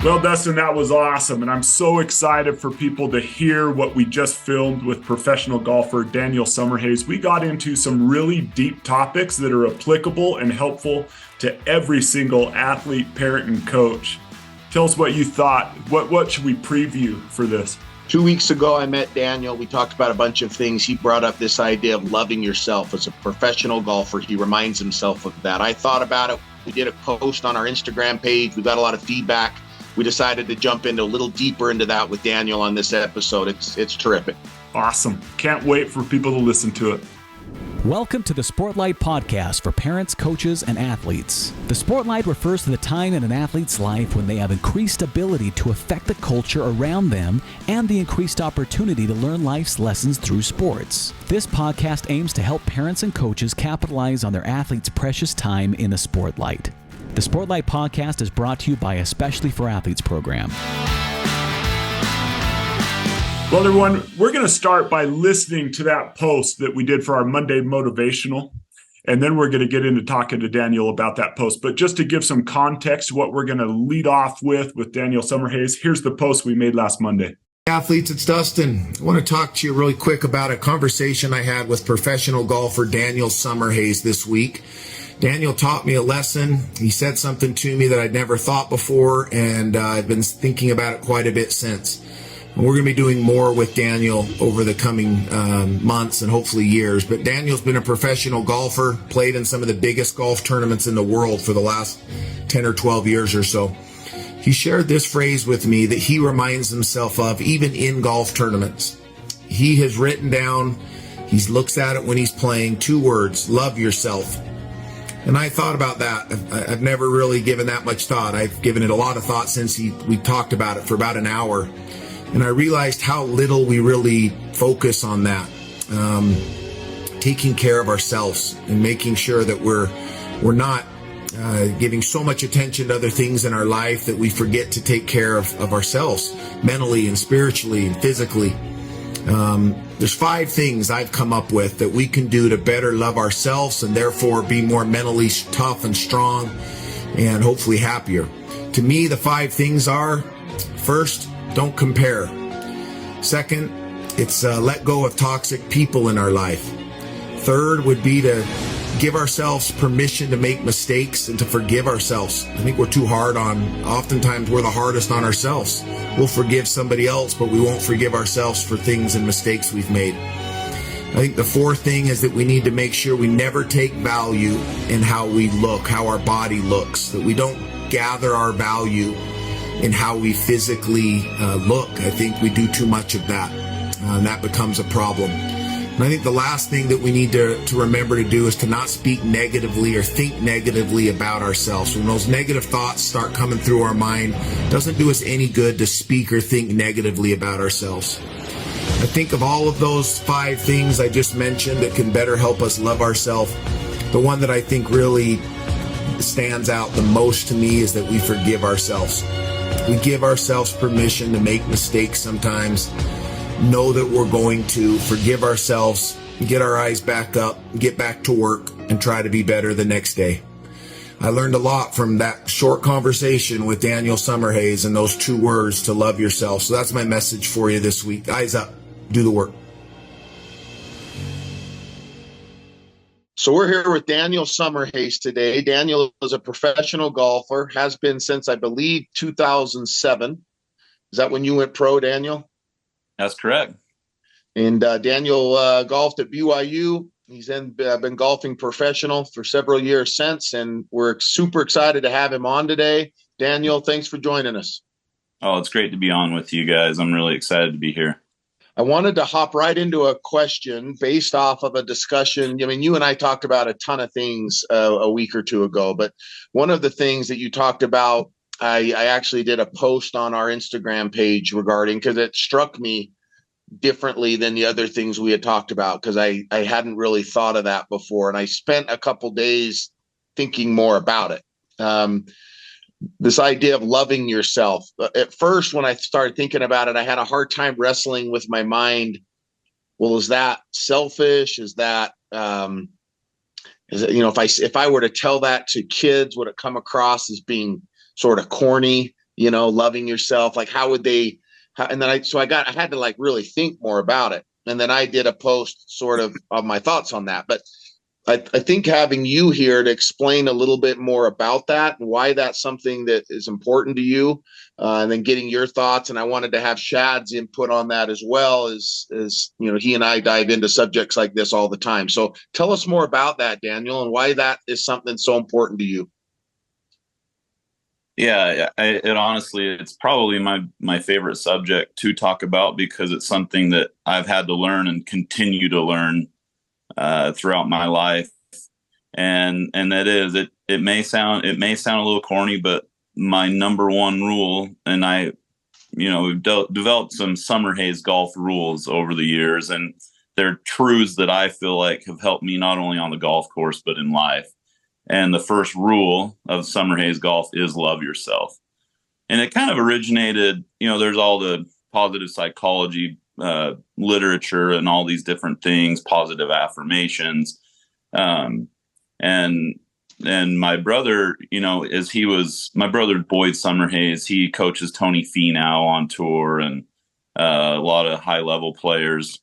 Well, Dustin, that was awesome. And I'm so excited for people to hear what we just filmed with professional golfer Daniel Summerhays. We got into some really deep topics that are applicable and helpful to every single athlete, parent, and coach. Tell us what you thought. What should we preview for this? 2 weeks ago, I met Daniel. We talked about a bunch of things. He brought up this idea of loving yourself. As a professional golfer, he reminds himself of that. I thought about it. We did a post on our Instagram page. We got a lot of feedback. We decided to jump into a little deeper into that with Daniel on this episode. It's terrific. Awesome. Can't wait for people to listen to it. Welcome to the Sportlight podcast for parents, coaches, and athletes. The Sportlight refers to the time in an athlete's life when they have increased ability to affect the culture around them and the increased opportunity to learn life's lessons through sports. This podcast aims to help parents and coaches capitalize on their athletes' precious time in the Sportlight. The Sportlight podcast is brought to you by Especially for Athletes program. Well, everyone, we're going to start by listening to that post that we did for our Monday Motivational, and then we're going to get into talking to Daniel about that post. But just to give some context to what we're going to lead off with Daniel Summerhays, here's the post we made last Monday. Athletes, it's Dustin. I want to talk to you really quick about a conversation I had with professional golfer Daniel Summerhays this week. Daniel taught me a lesson. He said something to me that I'd never thought before, and I've been thinking about it quite a bit since. And we're going to be doing more with Daniel over the coming months and hopefully years. But Daniel's been a professional golfer, played in some of the biggest golf tournaments in the world for the last 10 or 12 years or so. He shared this phrase with me that he reminds himself of even in golf tournaments. He has written down, he looks at it when he's playing, 2 words: love yourself. And I thought about that. I've never really given that much thought. I've given it a lot of thought since we talked about it for about an hour. And I realized how little we really focus on that. Taking care of ourselves and making sure that we're not giving so much attention to other things in our life that we forget to take care of ourselves mentally and spiritually and physically. There's 5 things I've come up with that we can do to better love ourselves and therefore be more mentally tough and strong and hopefully happier. To me, the 5 things are: first, don't compare. Second, it's let go of toxic people in our life. Third would be to give ourselves permission to make mistakes and to forgive ourselves. I think we're too hard oftentimes we're the hardest on ourselves. We'll forgive somebody else, but we won't forgive ourselves for things and mistakes we've made. I think the 4th thing is that we need to make sure we never take value in how we look, how our body looks, that we don't gather our value in how we physically look. I think we do too much of that, and that becomes a problem. And I think the last thing that we need to remember to do is to not speak negatively or think negatively about ourselves. When those negative thoughts start coming through our mind, it doesn't do us any good to speak or think negatively about ourselves. I think of all of those 5 things I just mentioned that can better help us love ourselves, the one that I think really stands out the most to me is that we forgive ourselves. We give ourselves permission to make mistakes sometimes, know that we're going to forgive ourselves, get our eyes back up, get back to work, and try to be better the next day. I learned a lot from that short conversation with Daniel Summerhays and those 2 words, to love yourself. So that's my message for you this week. Eyes up, do the work. So we're here with Daniel Summerhays today. Daniel is a professional golfer, has been since, I believe, 2007. Is that when you went pro, Daniel? That's correct. And Daniel golfed at BYU. He's then been golfing professional for several years since, and we're super excited to have him on today. Daniel, thanks for joining us. Oh, it's great to be on with you guys. I'm really excited to be here. I wanted to hop right into a question based off of a discussion. I mean, you and I talked about a ton of things a week or 2 ago, but one of the things that you talked about, I actually did a post on our Instagram page regarding, because it struck me differently than the other things we had talked about, because I hadn't really thought of that before. And I spent a couple days thinking more about it. This idea of loving yourself. At first, when I started thinking about it, I had a hard time wrestling with my mind. Well, is that selfish? Is that, if I were to tell that to kids, would it come across as being sort of corny? loving yourself, like how would they, and then I had to like really think more about it. And then I did a post sort of my thoughts on that. But I think having you here to explain a little bit more about that and why that's something that is important to you, and then getting your thoughts. And I wanted to have Shad's input on that as well, as he and I dive into subjects like this all the time. So tell us more about that, Daniel, and why that is something so important to you. Yeah, it honestly, it's probably my favorite subject to talk about, because it's something that I've had to learn and continue to learn throughout my life, and that is, it may sound a little corny, but my number one rule, and we've developed some Summerhays golf rules over the years, and they're truths that I feel like have helped me not only on the golf course but in life. And the first rule of Summerhays golf is love yourself. And it kind of originated, there's all the positive psychology literature and all these different things, positive affirmations. And my brother, my brother Boyd Summerhays, he coaches Tony Finau on tour and a lot of high level players.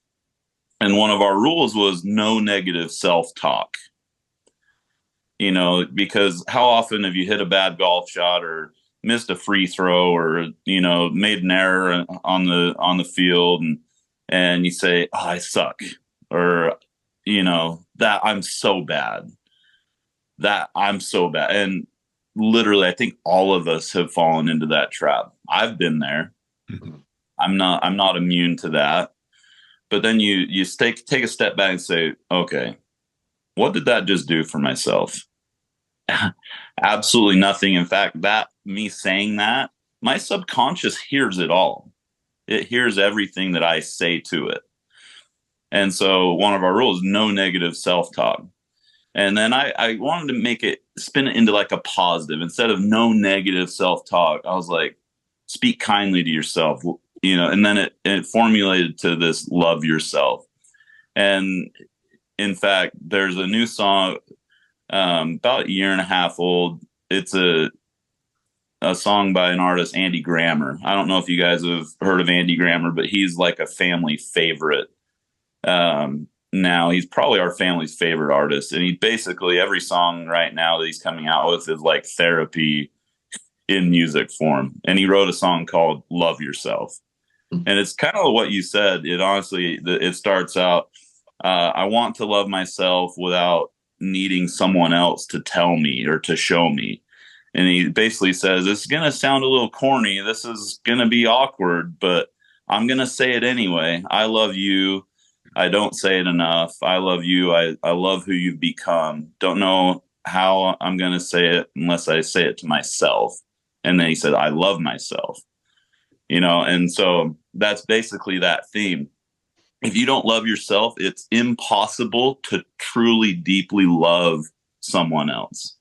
And one of our rules was no negative self-talk. Because how often have you hit a bad golf shot or missed a free throw or, made an error on the field and you say, oh, I suck, or, that I'm so bad. And literally, I think all of us have fallen into that trap. I've been there. Mm-hmm. I'm not immune to that. But then you take a step back and say, okay, what did that just do for myself? Absolutely nothing. In fact, me saying that, my subconscious hears it all. It hears everything that I say to it. And so one of our rules, no negative self-talk. And then I wanted to spin it into like a positive. Instead of no negative self-talk, I was like, speak kindly to yourself, and then it formulated to this love yourself. And in fact, there's a new song about a year and a half old. It's a song by an artist, Andy Grammer. I don't know if you guys have heard of Andy Grammer, but he's like a family favorite. Now he's probably our family's favorite artist. And he basically, every song right now that he's coming out with is like therapy in music form. And he wrote a song called Love Yourself. And it's kind of what you said. It starts out, I want to love myself without needing someone else to tell me or to show me. And he basically says, it's going to sound a little corny. This is going to be awkward, but I'm going to say it anyway. I love you. I don't say it enough. I love you. I love who you've become. Don't know how I'm going to say it unless I say it to myself. And then he said, I love myself, and so that's basically that theme. If you don't love yourself, it's impossible to truly, deeply love someone else.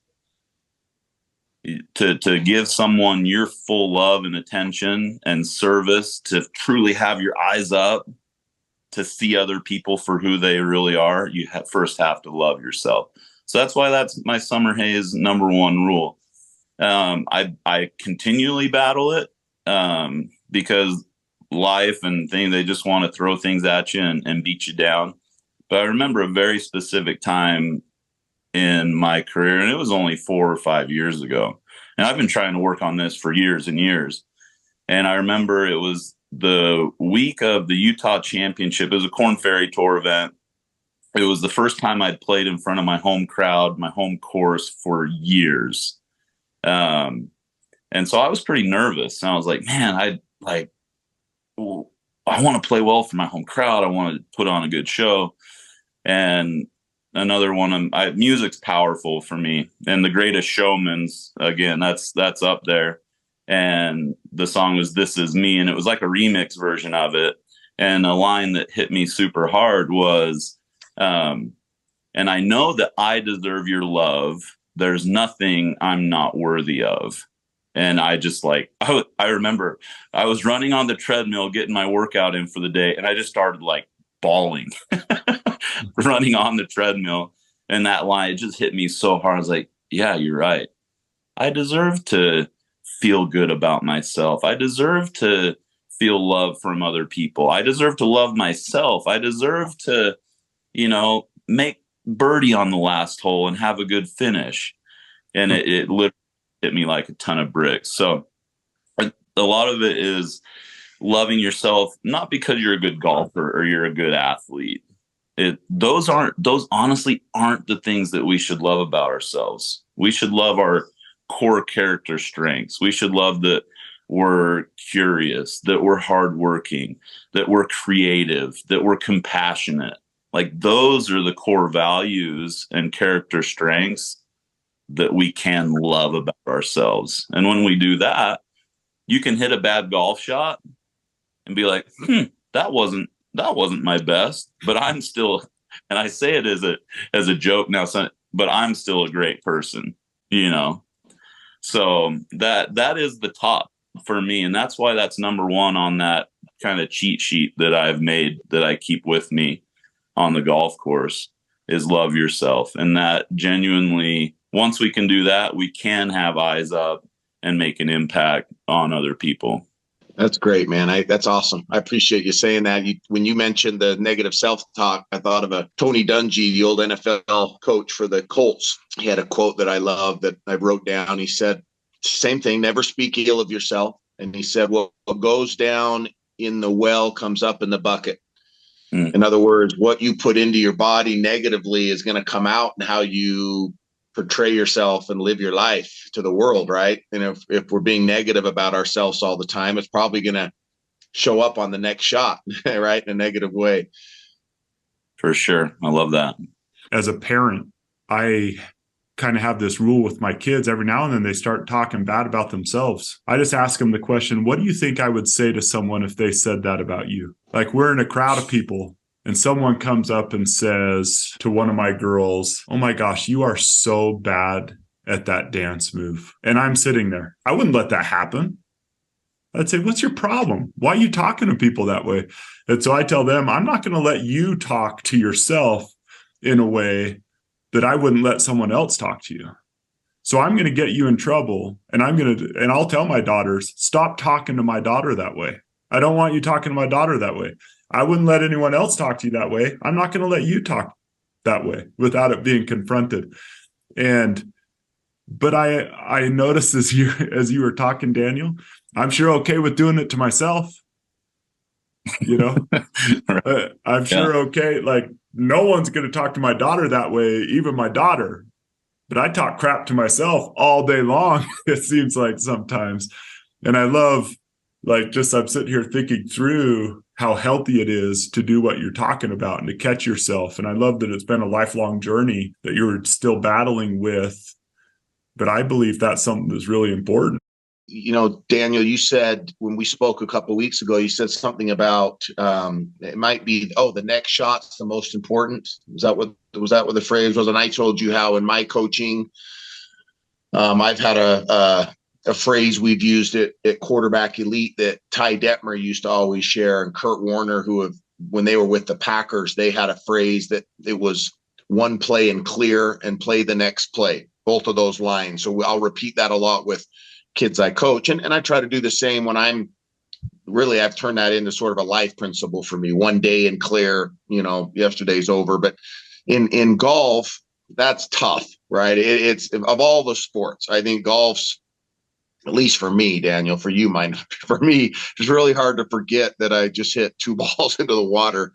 To give someone your full love and attention and service, to truly have your eyes up, to see other people for who they really are, you first have to love yourself. So that's why that's my Summerhays number one rule. I continually battle it because life and things, they just want to throw things at you and beat you down. But I remember a very specific time in my career, and it was only 4 or 5 years ago. And I've been trying to work on this for years and years. And I remember it was the week of the Utah Championship. It was a Korn Ferry Tour event. It was the first time I'd played in front of my home crowd, my home course, for years. And so I was pretty nervous. And I was like, man, I want to play well for my home crowd. I want to put on a good show. And another one, music's powerful for me. And The Greatest Showman's, again, that's up there. And the song was This Is Me. And it was like a remix version of it. And a line that hit me super hard was, and I know that I deserve your love. There's nothing I'm not worthy of. And I just I remember I was running on the treadmill, getting my workout in for the day. And I just started bawling, running on the treadmill. And that line, it just hit me so hard. I was like, yeah, you're right. I deserve to feel good about myself. I deserve to feel love from other people. I deserve to love myself. I deserve to, make birdie on the last hole and have a good finish. And it literally hit me like a ton of bricks. So a lot of it is loving yourself, not because you're a good golfer or you're a good athlete. Those honestly aren't the things that we should love about ourselves. We should love our core character strengths. We should love that we're curious, that we're hardworking, that we're creative, that we're compassionate. Like, those are the core values and character strengths that we can love about ourselves. And when we do that, you can hit a bad golf shot and be like, that wasn't my best, but I'm still, and I say it as a joke now, but I'm still a great person, So that is the top for me. And that's why that's number one on that kind of cheat sheet that I've made, that I keep with me on the golf course, is love yourself. And that genuinely, once we can do that, we can have eyes up and make an impact on other people. That's great, man. That's awesome. I appreciate you saying that. When you mentioned the negative self-talk, I thought of a Tony Dungy, the old NFL coach for the Colts. He had a quote that I love that I wrote down. He said, same thing, never speak ill of yourself. And he said, what goes down in the well comes up in the bucket. In other words, what you put into your body negatively is going to come out in how you portray yourself and live your life to the world, right? And if we're being negative about ourselves all the time, it's probably going to show up on the next shot, right? In a negative way. For sure. I love that. As a parent, I kind of have this rule with my kids. Every now and then they start talking bad about themselves. I just ask them the question, what do you think I would say to someone if they said that about you? Like, we're in a crowd of people and someone comes up and says to one of my girls, oh my gosh, you are so bad at that dance move. And I'm sitting there. I wouldn't let that happen. I'd say, what's your problem? Why are you talking to people that way? And so I tell them, I'm not going to let you talk to yourself in a way that I wouldn't let someone else talk to you. So I'm going to get you in trouble, and I'll tell my daughters, stop talking to my daughter that way. I don't want you talking to my daughter that way. I wouldn't let anyone else talk to you that way. I'm not going to let you talk that way without it being confronted. But I noticed as you were talking, Daniel, I'm sure okay with doing it to myself. Right. I'm sure okay. Like, no one's going to talk to my daughter that way, even my daughter. But I talk crap to myself all day long, it seems like sometimes. And I love, I'm sitting here thinking through how healthy it is to do what you're talking about and to catch yourself. And I love that it's been a lifelong journey that you're still battling with. But I believe that's something that's really important. Daniel, you said when we spoke a couple of weeks ago, you said something about it might be, the next shot's the most important. Was that what the phrase was? And I told you how in my coaching, I've had a phrase we've used at Quarterback Elite that Ty Detmer used to always share, and Kurt Warner, when they were with the Packers, they had a phrase that it was one play and clear and play the next play, both of those lines. So I'll repeat that a lot with kids I coach. And I try to do the same when I've turned that into sort of a life principle for me. One day and clear, yesterday's over. But in golf, that's tough, right? It's of all the sports, I think golf's, at least for me, Daniel, for you, for me, it's really hard to forget that I just hit two balls into the water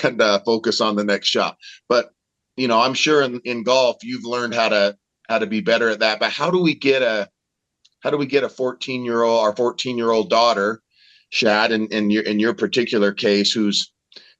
and focus on the next shot. But, I'm sure in golf, you've learned how to be better at that. But how do we get a 14-year-old daughter, Shad, in your particular case, who's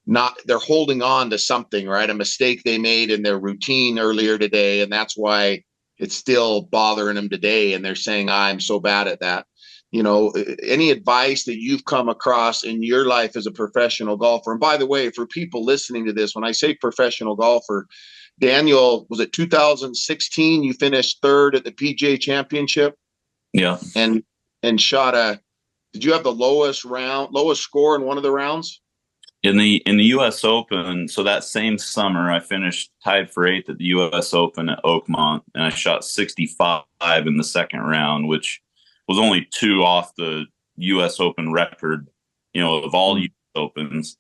not, they're holding on to something, right? A mistake they made in their routine earlier today. And that's why it's still bothering them today. And they're saying, I'm so bad at that. Any advice that you've come across in your life as a professional golfer? And by the way, for people listening to this, when I say professional golfer, Daniel, was it 2016? You finished third at the PGA Championship. Yeah. And shot did you have the lowest score in one of the rounds? In the US Open, so that same summer I finished tied for 8th at the US Open at Oakmont, and I shot 65 in the second round, which was only 2 off the US Open record, of all US Opens.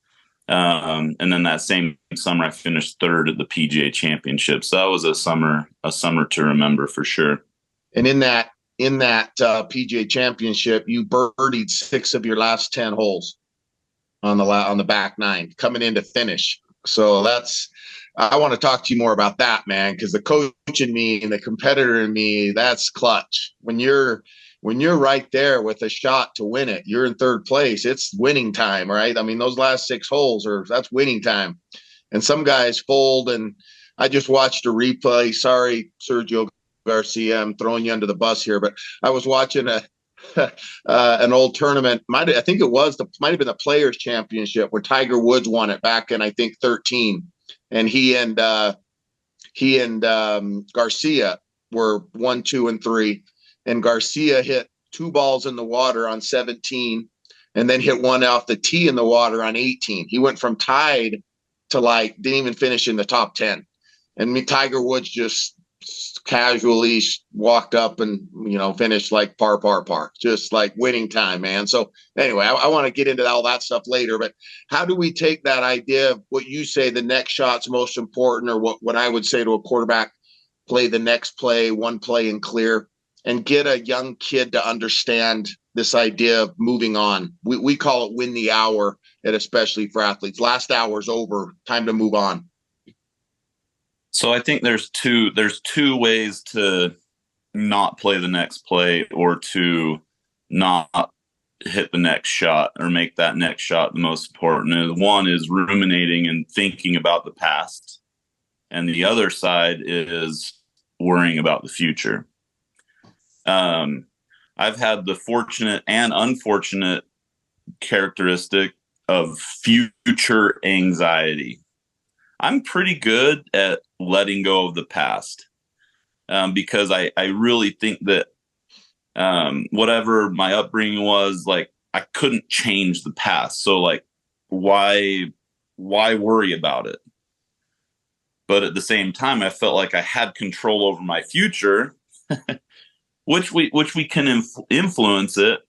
And then that same summer I finished 3rd at the PGA Championship. So that was a summer to remember for sure. And in that PGA Championship, you birdied 6 of your last 10 holes on the back 9 coming in to finish. So I want to talk to you more about that, man, because the coach in me and the competitor in me, that's clutch. When you're right there with a shot to win it, you're in 3rd place. It's winning time, right? I mean, those last 6 holes that's winning time. And some guys fold. And I just watched a replay. Sorry, Sergio Garcia, I'm throwing you under the bus here, but I was watching an old tournament. Might have been the Players Championship where Tiger Woods won it back in, I think, 13. And he and Garcia were 1, 2, and 3. And Garcia hit 2 balls in the water on 17, and then hit 1 off the tee in the water on 18. He went from tied to didn't even finish in the top 10. And Tiger Woods just casually walked up and finished par, just winning time, man. So anyway, I want to get into all that stuff later, but how do we take that idea of what you say the next shot's most important, or what I would say to a quarterback, play the next play, one play and clear, and get a young kid to understand this idea of moving on? We call it win the hour, and especially for athletes, last hour's over, time to move on. So I think there's two ways to not play the next play, or to not hit the next shot, or make that next shot the most important. And one is ruminating and thinking about the past, and the other side is worrying about the future. I've had the fortunate and unfortunate characteristic of future anxiety. I'm pretty good at letting go of the past, because I really think that whatever my upbringing was, I couldn't change the past. So why worry about it? But at the same time, I felt like I had control over my future, which we can influence it.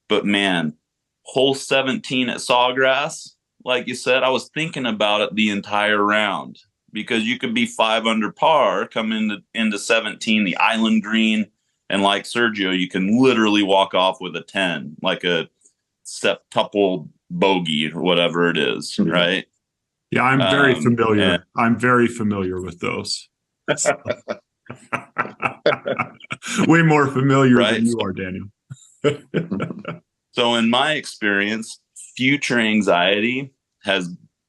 But man, hole 17 at Sawgrass, like you said, I was thinking about it the entire round, because you could be 5 under par, come into 17, the island green, and like Sergio, you can literally walk off with a 10, like a septuple bogey or whatever it is, right? Yeah, I'm very familiar. I'm very familiar with those. Way more familiar than you are, Daniel. So in my experience, future anxiety has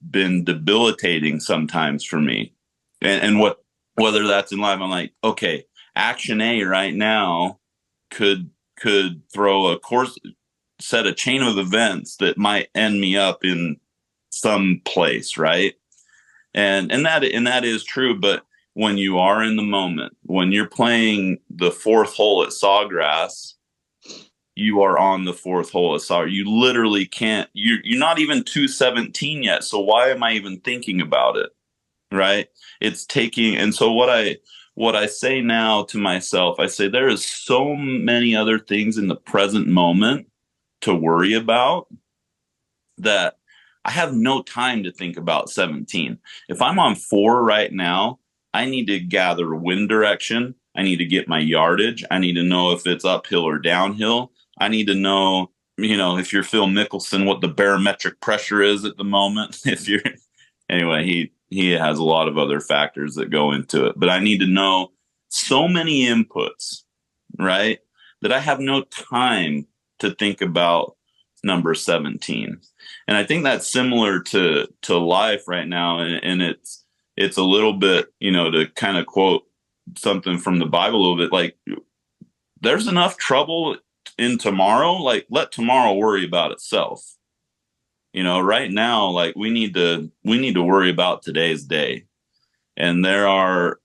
been debilitating sometimes for me. And whether that's in life, I'm like, okay, action A right now could throw set a chain of events that might end me up in some place, right? And that is true. But when you are in the moment, when you're playing the 4th hole at Sawgrass, you are on the 4th hole at Sawgrass. You literally can't. You're not even 217 yet. So why am I even thinking about it, right? It's taking. And so what I say now to myself, I say there is so many other things in the present moment to worry about that I have no time to think about 17. If I'm on 4 right now, I need to gather wind direction. I need to get my yardage. I need to know if it's uphill or downhill. I need to know, if you're Phil Mickelson, what the barometric pressure is at the moment. Anyway, he has a lot of other factors that go into it, but I need to know so many inputs, right? That I have no time to think about number 17. And I think that's similar to life right now. And it's a little bit, to kind of quote something from the Bible a little bit, there's enough trouble in tomorrow, let tomorrow worry about itself. Right now, we need to worry about today's day. And there are,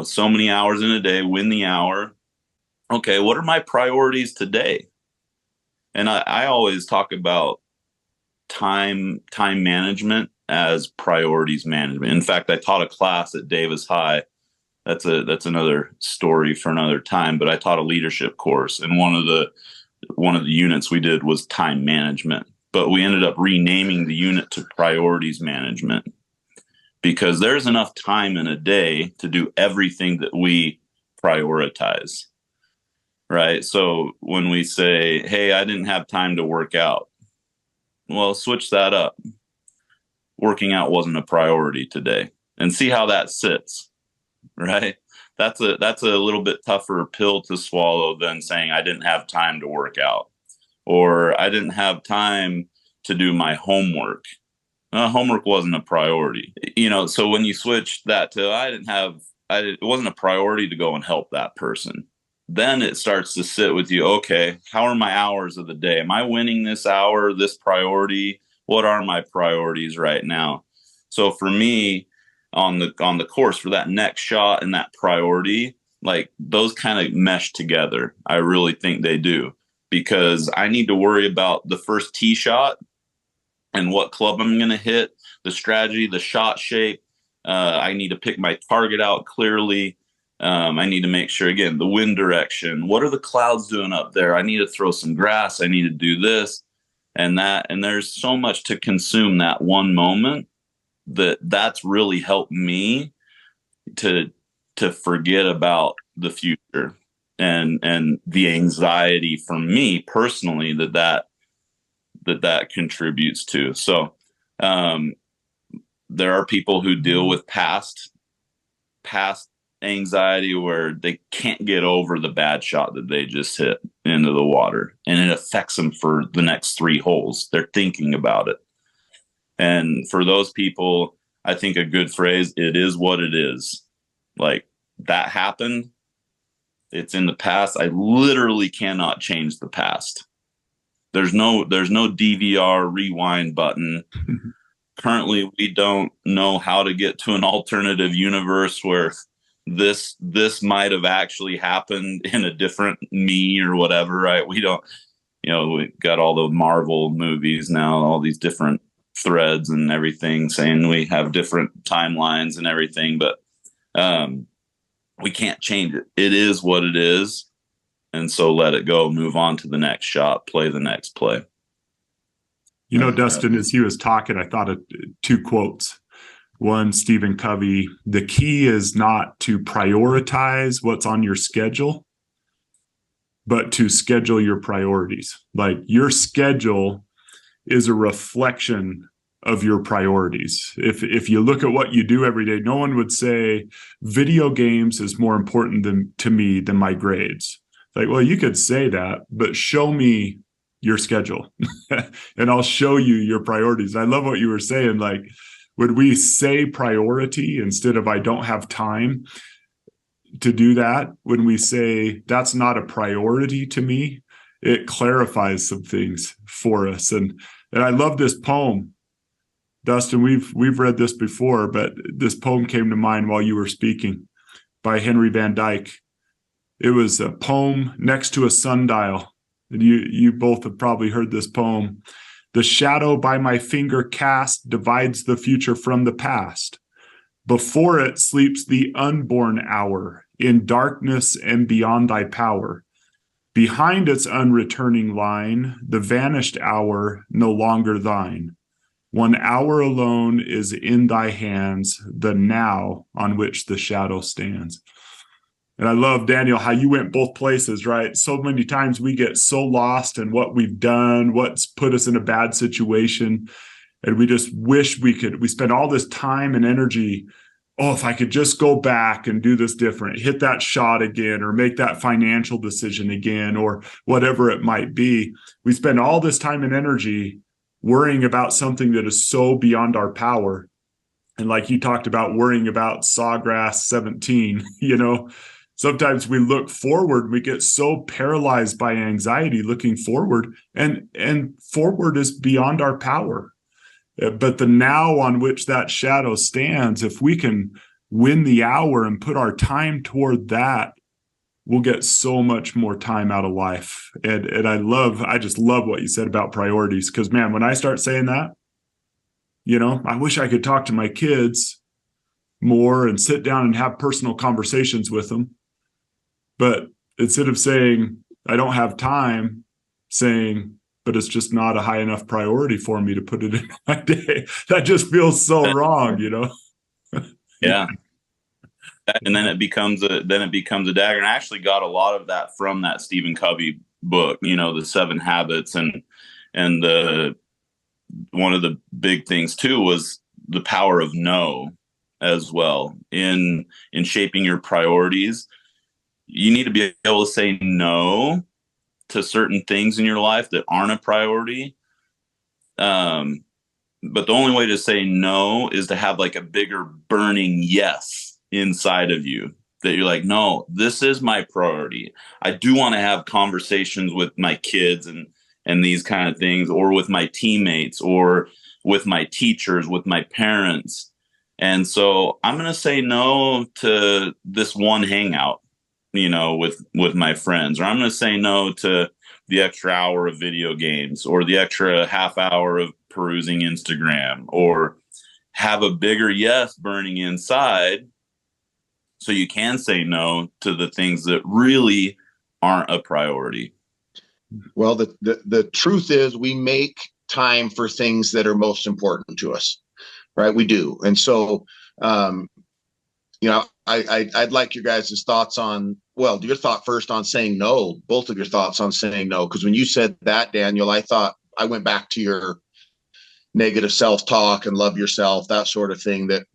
so many hours in a day, win the hour. Okay, what are my priorities today? And I always talk about time management as priorities management. In fact, I taught a class at Davis High that's another story for another time. But I taught a leadership course, and one of the units we did was time management, but we ended up renaming the unit to priorities management, because there's enough time in a day to do everything that we prioritize, right? So when we say, hey, I didn't have time to work out, well, switch that up. Working out wasn't a priority today, and see how that sits, right? That's a little bit tougher pill to swallow than saying I didn't have time to work out, or I didn't have time to do my homework. Homework wasn't a priority, so when you switch that to it wasn't a priority to go and help that person, then it starts to sit with you. Okay, how are my hours of the day? Am I winning this hour, this priority? What are my priorities right now? So for me, on the course, for that next shot and that priority, like, those kind of mesh together. I really think they do, because I need to worry about the first tee shot and what club I'm going to hit, the strategy, the shot shape. I need to pick my target out clearly. I need to make sure, again, the wind direction. What are the clouds doing up there? I need to throw some grass. I need to do this and that. And there's so much to consume that one moment that's really helped me to forget about the future and the anxiety for me personally that contributes to. So there are people who deal with past anxiety where they can't get over the bad shot that they just hit into the water, and it affects them for the next 3 holes. They're thinking about it. And for those people, I think a good phrase, it is what it is. Like, that happened. It's in the past. I literally cannot change the past. There's no DVR rewind button. Currently, we don't know how to get to an alternative universe where this might have actually happened in a different me or whatever, right? We don't, we got all the Marvel movies now, all these different threads and everything saying we have different timelines and everything, but we can't change it. It is what it is. And so let it go, move on to the next shot, play the next play. Dustin, as he was talking, I thought of 2 quotes. One, Stephen Covey, the key is not to prioritize what's on your schedule, but to schedule your priorities. Like, your schedule is a reflection of your priorities. If you look at what you do every day, no one would say video games is more important to me than my grades. Like, well, you could say that, but show me your schedule and I'll show you your priorities. I love what you were saying. Like, would we say priority instead of I don't have time to do that? When we say that's not a priority to me, it clarifies some things for us. And I love this poem, Dustin. We've read this before, but this poem came to mind while you were speaking, by Henry Van Dyke. It was a poem next to a sundial. And you both have probably heard this poem. The shadow by my finger cast divides the future from the past. Before it sleeps the unborn hour, in darkness and beyond thy power. Behind its unreturning line, the vanished hour no longer thine. 1 hour alone is in thy hands, the now on which the shadow stands. And I love, Daniel, how you went both places, right? So many times we get so lost in what we've done, what's put us in a bad situation. And we just wish we spend all this time and energy. Oh, if I could just go back and do this different, hit that shot again, or make that financial decision again, or whatever it might be. We spend all this time and energy worrying about something that is so beyond our power. And like you talked about, worrying about Sawgrass 17, sometimes we look forward, we get so paralyzed by anxiety looking forward, and forward is beyond our power. But the now on which that shadow stands, if we can win the hour and put our time toward that, we'll get so much more time out of life. And I just love what you said about priorities, because man, when I start saying that, I wish I could talk to my kids more and sit down and have personal conversations with them. But instead of saying, I don't have time, saying, but it's just not a high enough priority for me to put it in my day. That just feels so wrong, you know? Yeah. And then it becomes a dagger. And I actually got a lot of that from that Stephen Covey book, you know, the 7 Habits, and the one of the big things too was the power of no as well in shaping your priorities. You need to be able to say no to certain things in your life that aren't a priority. But the only way to say no is to have like a bigger burning yes inside of you, that you're like, no, this is my priority. I do want to have conversations with my kids and these kind of things, or with my teammates, or with my teachers, with my parents. And so I'm going to say no to this one hangout, you know, with my friends, or I'm going to say no to the extra hour of video games, or the extra half hour of perusing Instagram, or have a bigger yes burning inside, so you can say no to the things that really aren't a priority. Well, the truth is we make time for things that are most important to us, right? We do. And so, you know, I'd like your guys' thoughts on, well, your thought first on saying no, both of your thoughts on saying no. Because when you said that, Daniel, I went back to your negative self-talk and love yourself, that sort of thing, that,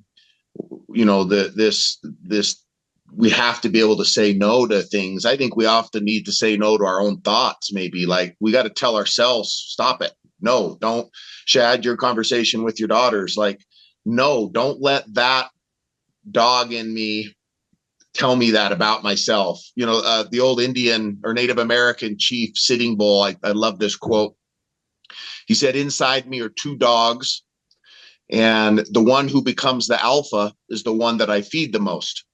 you know, this we have to be able to say no to things. I think we often need to say no to our own thoughts. Maybe like we got to tell ourselves, stop it. No, don't. Shad, your conversation with your daughters, like, no, don't let that dog in me tell me that about myself. You know, the old Indian or Native American chief Sitting Bull, I love this quote. He said, inside me are 2 dogs, and the one who becomes the alpha is the one that I feed the most.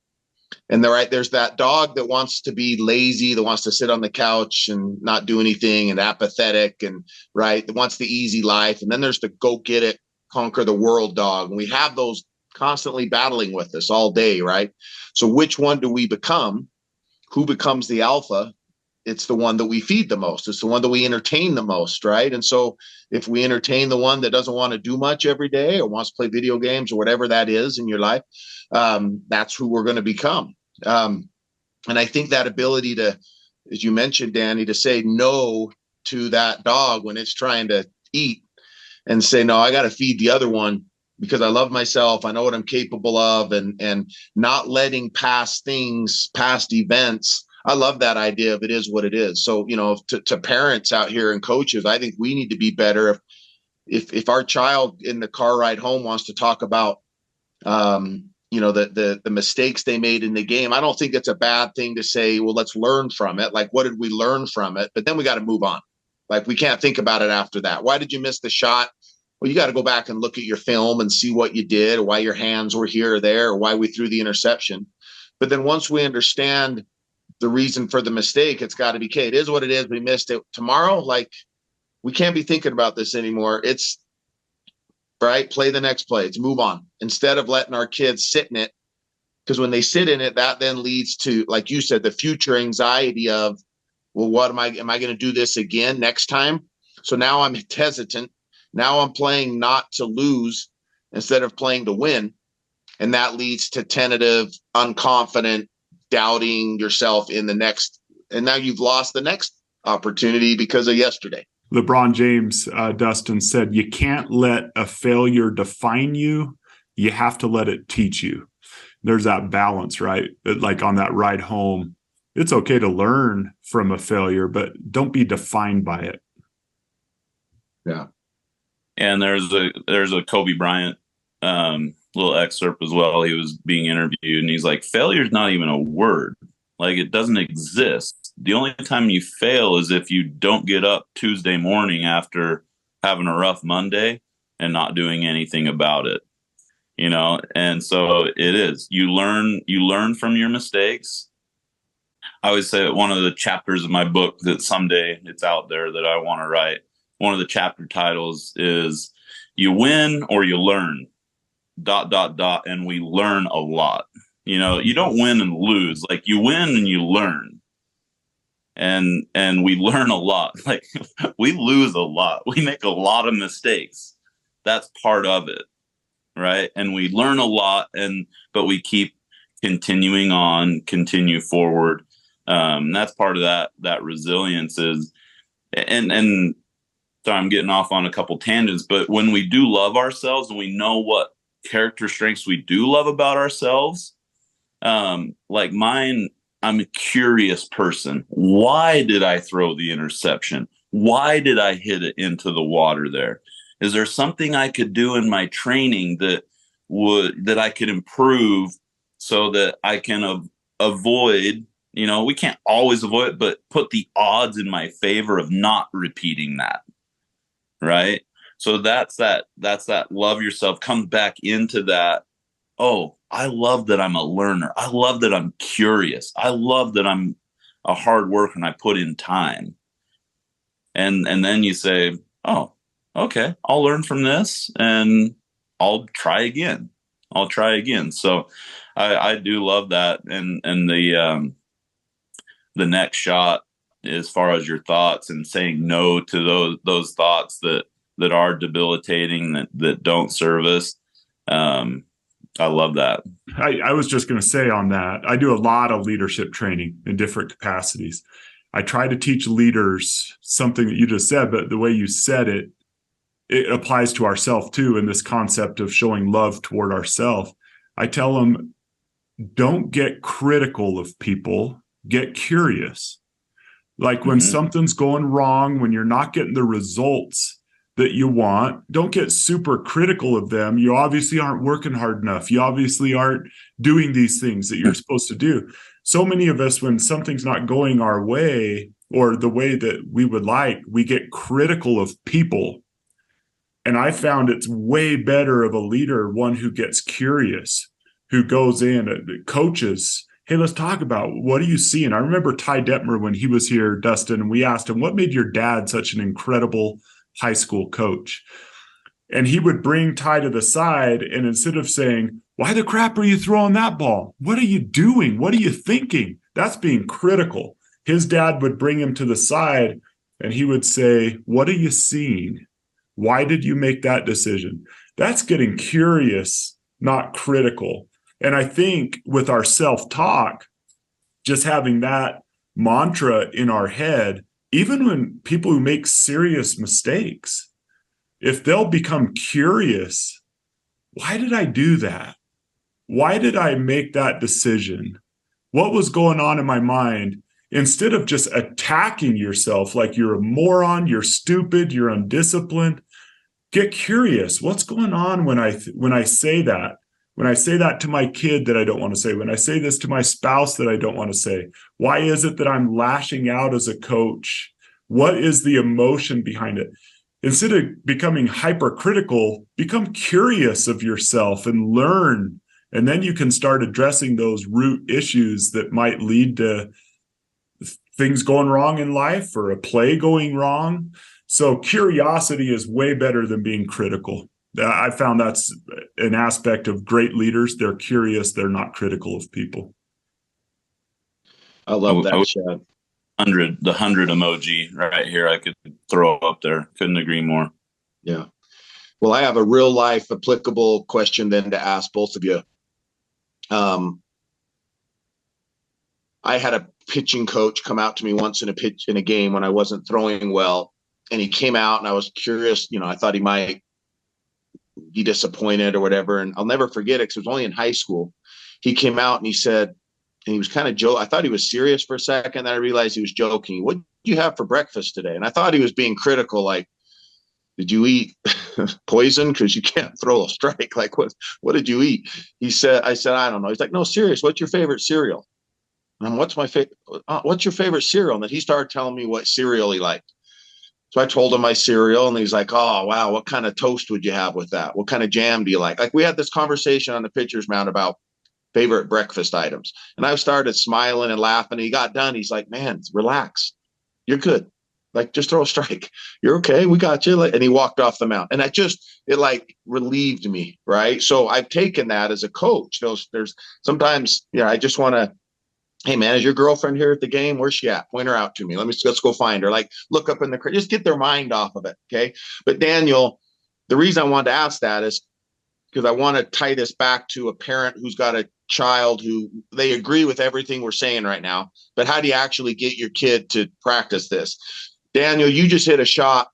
And there's that dog that wants to be lazy, that wants to sit on the couch and not do anything, and apathetic, and right, that wants the easy life. And then there's the go get it, conquer the world dog. And we have those constantly battling with us all day, right? So which one do we become? Who becomes the alpha? It's the one that we feed the most. It's the one that we entertain the most, right? And so if we entertain the one that doesn't want to do much every day, or wants to play video games, or whatever that is in your life, that's who we're going to become. And I think that ability to, as you mentioned, Danny, to say no to that dog when it's trying to eat, and say, no, I got to feed the other one because I love myself. I know what I'm capable of, and not letting past things, past events. I love that idea of it is what it is. So, you know, to parents out here and coaches, I think we need to be better. If our child in the car ride home wants to talk about, you know, the mistakes they made in the game, I don't think it's a bad thing to say, well, let's learn from it. Like, what did we learn from it? But then we got to move on. Like, we can't think about it after that. Why did you miss the shot? Well, you got to go back and look at your film and see what you did, or why your hands were here or there, or why we threw the interception. But then once we understand the reason for the mistake, it's got to be, okay, it is what it is. We missed it. Tomorrow, like, we can't be thinking about this anymore. It's right. Play the next play. It's move on, instead of letting our kids sit in it. Because when they sit in it, that then leads to, like you said, the future anxiety of, well, what am I going to do this again next time? So now I'm hesitant. Now I'm playing not to lose instead of playing to win. And that leads to tentative, unconfident, doubting yourself in the next. And now you've lost the next opportunity because of yesterday. LeBron James, Dustin, said, you can't let a failure define you. You have to let it teach you. There's that balance, right? Like on that ride home, it's okay to learn from a failure, but don't be defined by it. Yeah. And there's a Kobe Bryant little excerpt as well. He was being interviewed, and he's like, failure is not even a word. Like, it doesn't exist. The only time you fail is if you don't get up Tuesday morning after having a rough Monday and not doing anything about it, you know? And so it is, you learn from your mistakes. I always say one of the chapters of my book that someday it's out there that I want to write, one of the chapter titles is, you win or you learn. and we learn a lot. You know, you don't win and lose. Like, you win and you learn. And we learn a lot. Like, we lose a lot. We make a lot of mistakes. That's part of it, right? And we learn a lot, but we keep continuing on, continue forward. That's part of that resilience is, and so I'm getting off on a couple tangents, but when we do love ourselves and we know what character strengths we do love about ourselves, like mine, I'm a curious person. Why did I throw the interception? Why did I hit it into the water there? Is there something I could do in my training that I could improve so that I can avoid, you know, we can't always avoid it, but put the odds in my favor of not repeating that. Right. So that's that love yourself comes back into that. Oh, I love that I'm a learner. I love that I'm curious. I love that I'm a hard worker and I put in time. And then you say, oh, okay, I'll learn from this and I'll try again. So I do love that. And the next shot, as far as your thoughts and saying no to those thoughts that are debilitating, that don't serve us. I love that. I was just going to say on that, I do a lot of leadership training in different capacities. I try to teach leaders something that you just said, but the way you said it, it applies to ourselves too, in this concept of showing love toward ourselves. I tell them, don't get critical of people, get curious. Like when something's going wrong, when you're not getting the results that you want, don't get super critical of them. You obviously aren't working hard enough. You obviously aren't doing these things that you're supposed to do. So many of us, when something's not going our way or the way that we would like, we get critical of people. And I found it's way better of a leader, one who gets curious, who goes in, coaches. Hey, let's talk about, what are you seeing? I remember Ty Detmer when he was here, Dustin, and we asked him, what made your dad such an incredible high school coach? And he would bring Ty to the side, and instead of saying, why the crap are you throwing that ball? What are you doing? What are you thinking? That's being critical. His dad would bring him to the side and he would say, what are you seeing? Why did you make that decision? That's getting curious, not critical. And I think with our self-talk, just having that mantra in our head, even when people who make serious mistakes, if they'll become curious, why did I do that? Why did I make that decision? What was going on in my mind? Instead of just attacking yourself like you're a moron, you're stupid, you're undisciplined, get curious. What's going on when I say that? When I say that to my kid that I don't want to say, when I say this to my spouse that I don't want to say, why is it that I'm lashing out as a coach? What is the emotion behind it? Instead of becoming hypercritical, become curious of yourself and learn. And then you can start addressing those root issues that might lead to things going wrong in life or a play going wrong. So curiosity is way better than being critical. I found that's an aspect of great leaders. They're curious. They're not critical of people. I love that, Shad. The 100 emoji right here. I could throw up there. Couldn't agree more. Yeah. Well, I have a real life applicable question then to ask both of you. I had a pitching coach come out to me once in a game when I wasn't throwing well, and he came out and I was curious. You know, I thought he might be disappointed or whatever. And I'll never forget it because it was only in high school. He came out and he said, and he was kind of joking. I thought he was serious for a second. Then I realized he was joking. What did you have for breakfast today? And I thought he was being critical. Like, did you eat poison? Because you can't throw a strike. Like, what did you eat? I said, I don't know. He's like, no, serious. What's your favorite cereal? And what's your favorite cereal? And then he started telling me what cereal he liked. So I told him my cereal, and he's like, oh, wow, what kind of toast would you have with that? What kind of jam do you like? Like, we had this conversation on the pitcher's mound about favorite breakfast items. And I started smiling and laughing. He got done. He's like, man, relax. You're good. Like, just throw a strike. You're okay. We got you. And he walked off the mound. And it like relieved me. Right. So I've taken that as a coach. There's sometimes, I just want to, hey man, is your girlfriend here at the game? Where's she at? Point her out to me. Let's go find her. Like, look up in the crowd, just get their mind off of it. Okay. But Daniel, the reason I wanted to ask that is because I want to tie this back to a parent who's got a child who they agree with everything we're saying right now, but how do you actually get your kid to practice this? Daniel, you just hit a shot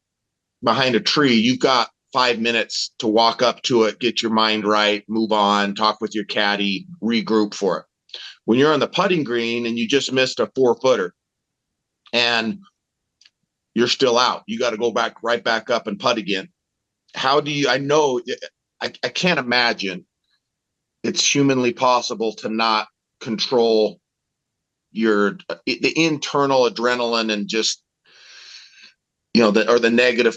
behind a tree. You've got 5 minutes to walk up to it, get your mind right, move on, talk with your caddy, regroup for it. When you're on the putting green and you just missed a 4-footer and you're still out, you got to go right back up and putt again. How do you, I can't imagine it's humanly possible to not control the internal adrenaline and just, the negative,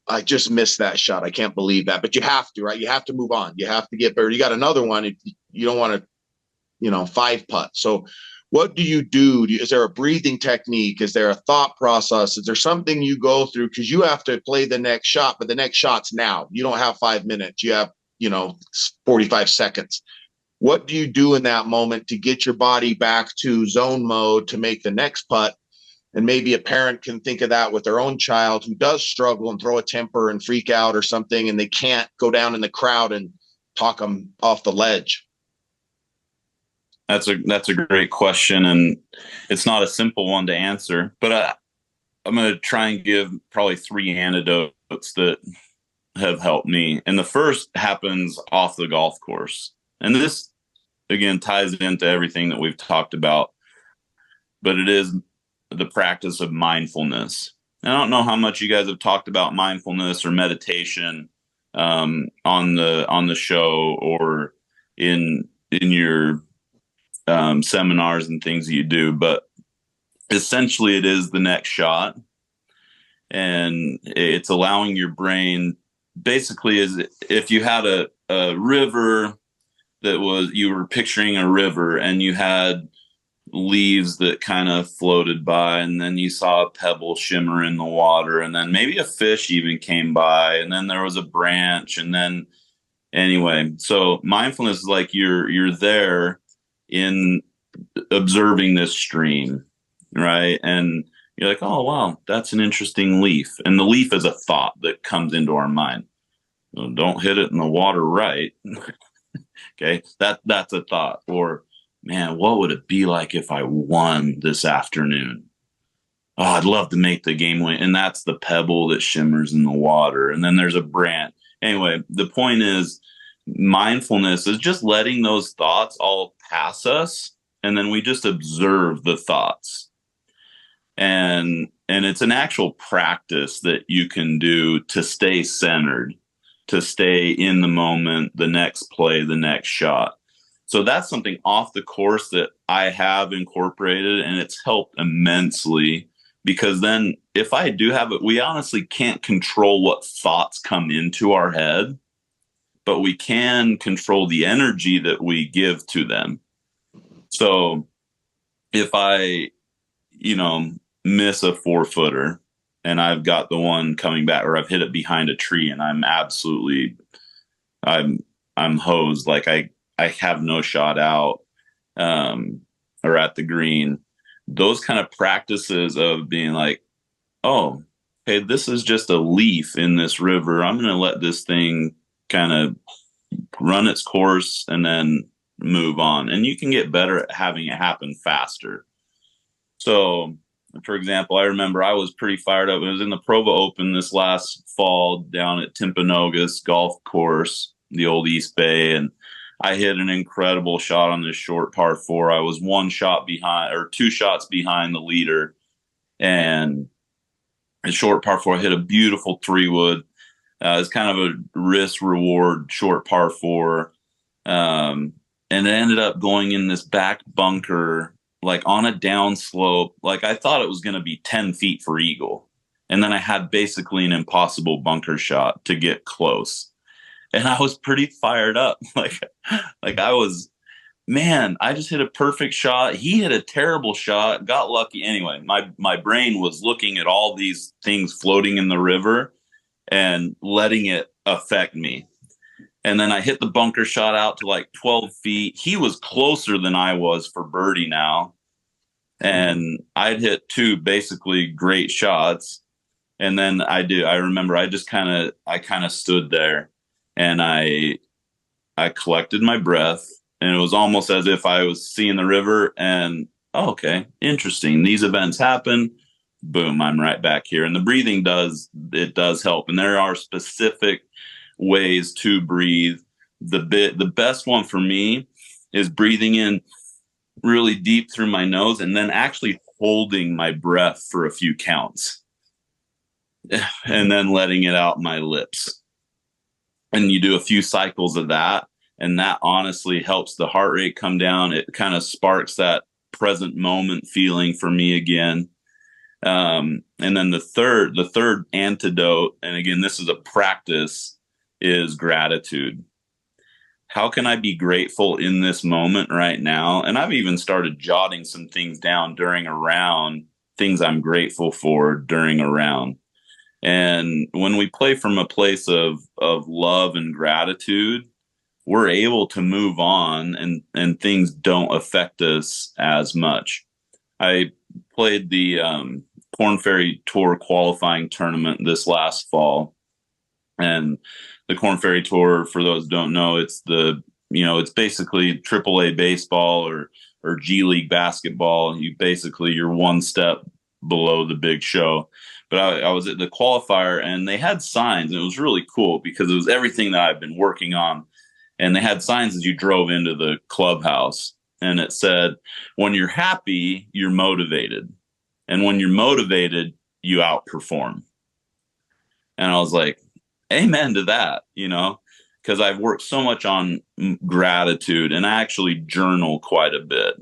I just missed that shot. I can't believe that, but you have to, right? You have to move on. You have to get better. You got another one. You don't want to, 5-putt. So what do you do? Is there a breathing technique? Is there a thought process? Is there something you go through? Because you have to play the next shot, but the next shot's now. You don't have 5 minutes. You have, 45 seconds. What do you do in that moment to get your body back to zone mode to make the next putt? And maybe a parent can think of that with their own child who does struggle and throw a temper and freak out or something, and they can't go down in the crowd and talk them off the ledge. That's a great question, and it's not a simple one to answer, but I'm going to try and give probably 3 antidotes that have helped me. And the first happens off the golf course. And this, again, ties into everything that we've talked about, but it is the practice of mindfulness. And I don't know how much you guys have talked about mindfulness or meditation on the show or in your seminars and things that you do, but essentially it is the next shot, and it's allowing your brain, basically, is if you had a river you were picturing a river and you had leaves that kind of floated by, and then you saw a pebble shimmer in the water, and then maybe a fish even came by, and then there was a branch, and then anyway, so mindfulness is like you're there in observing this stream, right? And you're like, oh, wow, that's an interesting leaf. And the leaf is a thought that comes into our mind. Well, don't hit it in the water, right? Okay, that's a thought. Or, man, what would it be like if I won this afternoon? Oh, I'd love to make the game win. And that's the pebble that shimmers in the water. And then there's a branch. Anyway, the point is, mindfulness is just letting those thoughts all pass us, and then we just observe the thoughts. And it's an actual practice that you can do to stay centered, to stay in the moment, the next play, the next shot. So that's something off the course that I have incorporated, and it's helped immensely, because then if I do have it, we honestly can't control what thoughts come into our head, but we can control the energy that we give to them. So if I, miss a 4-footer and I've got the one coming back, or I've hit it behind a tree and I'm hosed, like I have no shot out, or at the green, those kind of practices of being like, oh, hey, this is just a leaf in this river. I'm going to let this thing kind of run its course and then move on. And you can get better at having it happen faster. So, for example, I remember I was pretty fired up. It was in the Provo Open this last fall down at Timpanogos Golf Course, the old East Bay, and I hit an incredible shot on this short par 4. I was 2 shots behind the leader, and a short par 4, I hit a beautiful 3-wood. It's kind of a risk reward short par 4. And it ended up going in this back bunker, like on a down slope. Like I thought it was going to be 10 feet for eagle. And then I had basically an impossible bunker shot to get close. And I was pretty fired up. Like I was man, I just hit a perfect shot. He hit a terrible shot, got lucky. Anyway, my brain was looking at all these things floating in the river and letting it affect me. And then I hit the bunker shot out to like 12 feet. He was closer than I was for birdie now. And I'd hit 2 basically great shots. And then I remember I kind of stood there and I collected my breath, and it was almost as if I was seeing the river and, oh, okay, interesting. These events happen. Boom, I'm right back here. And the breathing does help. And there are specific ways to breathe. The best one for me is breathing in really deep through my nose and then actually holding my breath for a few counts and then letting it out my lips. And you do a few cycles of that, and that honestly helps the heart rate come down. It kind of sparks that present moment feeling for me again. And then the third antidote, and again, this is a practice, is gratitude. How can I be grateful in this moment right now? And I've even started jotting some things down during a round, things I'm grateful for during a round. And when we play from a place of love and gratitude, we're able to move on and things don't affect us as much. I played the Korn Ferry Tour qualifying tournament this last fall. And the Korn Ferry Tour, for those who don't know, it's basically AAA baseball or G League basketball. You're one step below the big show. But I was at the qualifier, and they had signs, and it was really cool because it was everything that I've been working on. And they had signs as you drove into the clubhouse, and it said, when you're happy, you're motivated. And when you're motivated, you outperform. And I was like, amen to that, because I've worked so much on gratitude, and I actually journal quite a bit.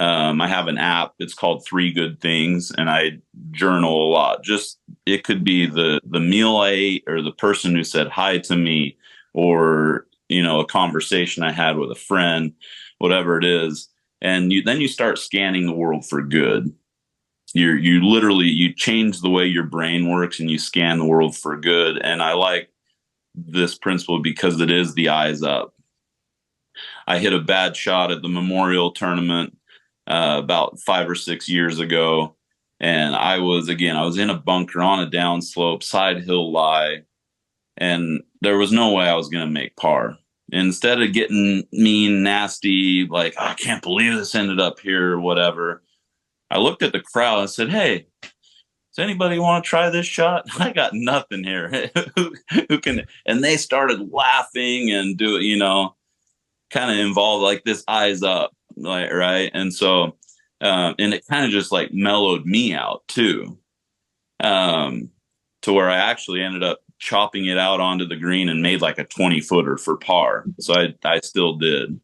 I have an app. It's called 3 Good Things, and I journal a lot. Just, it could be the meal I ate, or the person who said hi to me, or, a conversation I had with a friend, whatever it is. And then you start scanning the world for good. You literally change the way your brain works, and you scan the world for good. And I like this principle because it is the eyes up. I hit a bad shot at the Memorial Tournament about 5 or 6 years ago. And I was in a bunker on a downslope, side hill lie, and there was no way I was going to make par. Instead of getting mean, nasty, like, I can't believe this ended up here or whatever, I looked at the crowd and said, hey, does anybody want to try this shot? I got nothing here. Who can? And they started laughing and kind of involved like this eyes up, like, right. And so, and it kind of just like mellowed me out too, to where I actually ended up chopping it out onto the green and made like a 20-footer for par. So I still did.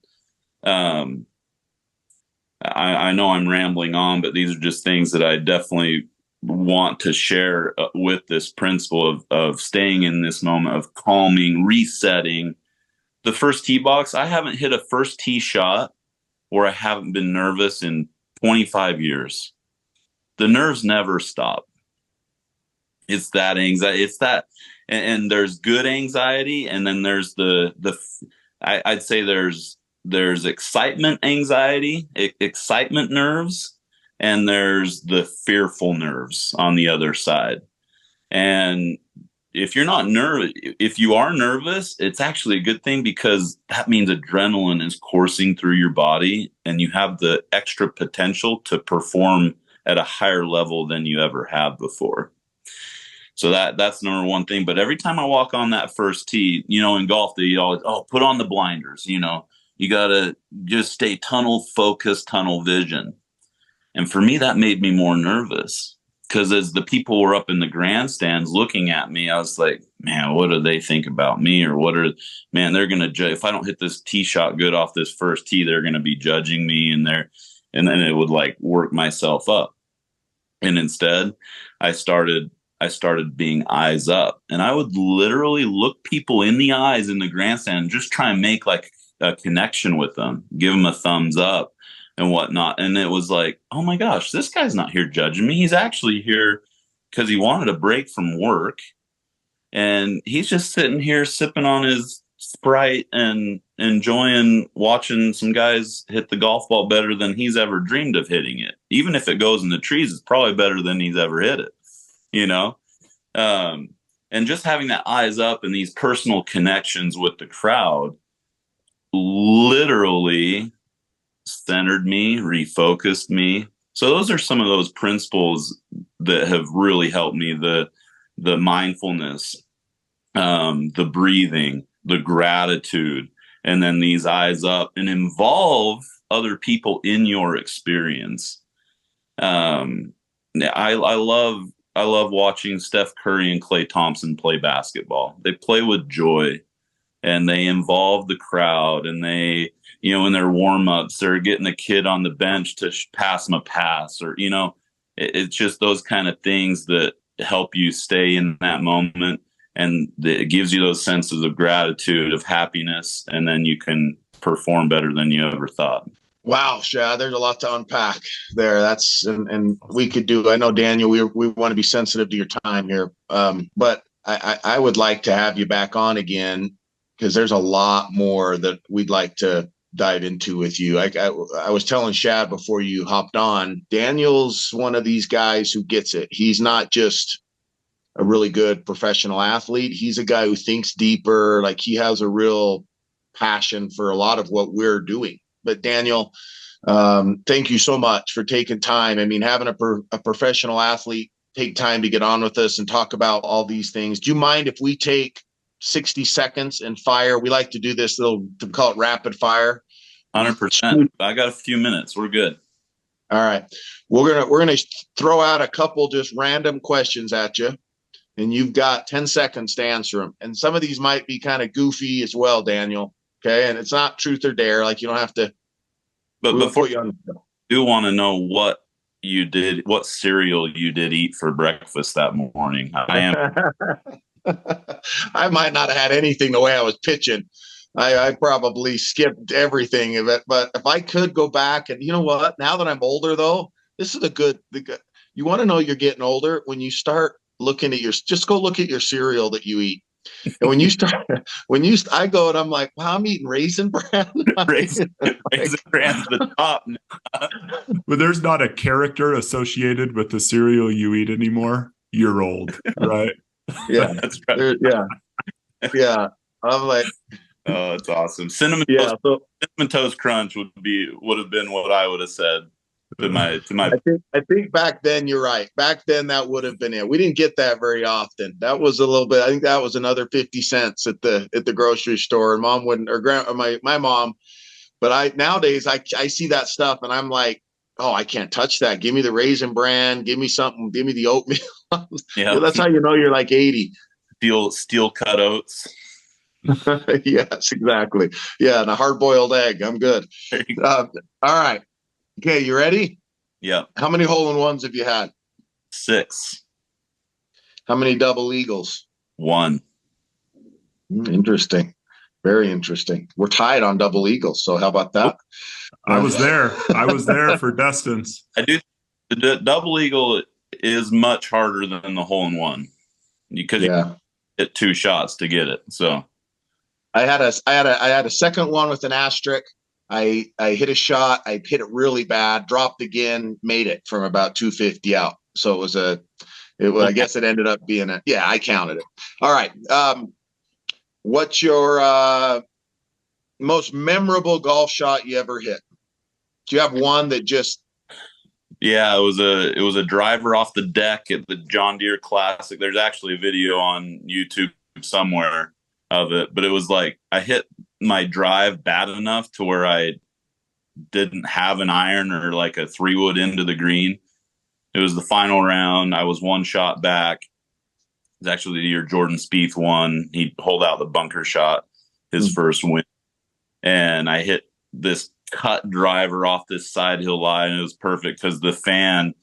I know I'm rambling on, but these are just things that I definitely want to share with this principle of staying in this moment, of calming, resetting. The first tee box, I haven't hit a first tee shot where I haven't been nervous in 25 years. The nerves never stop. It's that anxiety. It's that, and there's good anxiety, and then there's I'd say there's excitement anxiety, excitement nerves, and there's the fearful nerves on the other side. And if you're not nervous, if you are nervous, it's actually a good thing, because that means adrenaline is coursing through your body, and you have the extra potential to perform at a higher level than you ever have before. So that's number one thing. But every time I walk on that first tee, in golf, they always, put on the blinders, you got to just stay tunnel focused, tunnel vision. And for me, that made me more nervous, because as the people were up in the grandstands looking at me, I was like, man, what do they think about me? Or they're going to judge. If I don't hit this tee shot good off this first tee, they're going to be judging me, and then it would like work myself up. And instead I started being eyes up, and I would literally look people in the eyes in the grandstand and just try and make like a connection with them, give them a thumbs up and whatnot. And it was like, oh my gosh, this guy's not here judging me. He's actually here because he wanted a break from work. And he's just sitting here sipping on his Sprite and enjoying watching some guys hit the golf ball better than he's ever dreamed of hitting it. Even if it goes in the trees, it's probably better than he's ever hit it, you know? And just having that eyes up and these personal connections with the crowd literally centered me, refocused me. So those are some of those principles that have really helped me. The mindfulness, the breathing, the gratitude, and then these eyes up, and involve other people in your experience. I love watching Steph Curry and Klay Thompson play basketball. They play with joy, and they involve the crowd, and they, in their warm-ups, they're getting a kid on the bench to pass them a pass, or, it's just those kind of things that help you stay in that moment. And it gives you those senses of gratitude, of happiness, and then you can perform better than you ever thought. Wow, Shad, there's a lot to unpack there. And we could do, I know, Daniel, we want to be sensitive to your time here. But I would like to have you back on again, because there's a lot more that we'd like to dive into with you. I was telling Shad before you hopped on, Daniel's one of these guys who gets it. He's not just a really good professional athlete. He's a guy who thinks deeper. Like, he has a real passion for a lot of what we're doing. But Daniel, thank you so much for taking time. I mean, having a professional athlete take time to get on with us and talk about all these things. Do you mind if we take 60 seconds and fire? We like to do this to call it rapid fire. 100%. I got a few minutes. We're good. All right. We're gonna throw out a couple just random questions at you, and you've got 10 seconds to answer them. And some of these might be kind of goofy as well, Daniel. Okay. And it's not truth or dare. Like, you don't have to. But before I do want to know what you did, what cereal you did eat for breakfast that morning. I might not have had anything the way I was pitching. I probably skipped everything of it. But if I could go back, and you know what? Now that I'm older, though, this is the good. You want to know you're getting older when you start looking at just go look at your cereal that you eat. And I go and I'm like, wow, I'm eating Raisin Bran. Raisin Bran's the top. But there's not a character associated with the cereal you eat anymore. You're old, right? Yeah, that's right. Yeah. I'm like, oh, that's awesome. Cinnamon Toast Crunch would have been what I would have said to my. I think back then you're right. Back then that would have been it. We didn't get that very often. That was a little bit. I think that was another 50 cents at the grocery store. And Mom wouldn't, or my mom. But nowadays I see that stuff and I'm like, oh, I can't touch that. Give me the Raisin Bran. Give me something. Give me the oatmeal. Yeah, that's how you know you're like 80. Steel cut oats. Yes, exactly. Yeah, and a hard-boiled egg. I'm good. All right. Okay, you ready? Yeah. How many hole-in-ones have you had? 6. How many double eagles? 1. Interesting. Very interesting. We're tied on double eagles, so how about that? I was there. I was there for Dustin's. I do. The double eagle is much harder than the hole-in-one because you get 2 shots to get it. So I had a second one with an asterisk. I hit a shot. I hit it really bad, dropped again, made it from about 250 out. So I guess it ended up being I counted it. All right. What's your most memorable golf shot you ever hit? Do you have one that just? Yeah, it was a driver off the deck at the John Deere Classic. There's actually a video on YouTube somewhere of it, but it was like I hit my drive bad enough to where I didn't have an iron or like a 3-wood into the green. It was the final round. I was 1 shot back. It was actually the year Jordan Spieth won. He pulled out the bunker shot, his first win. And I hit this cut driver off this side hill line. And it was perfect because the fan,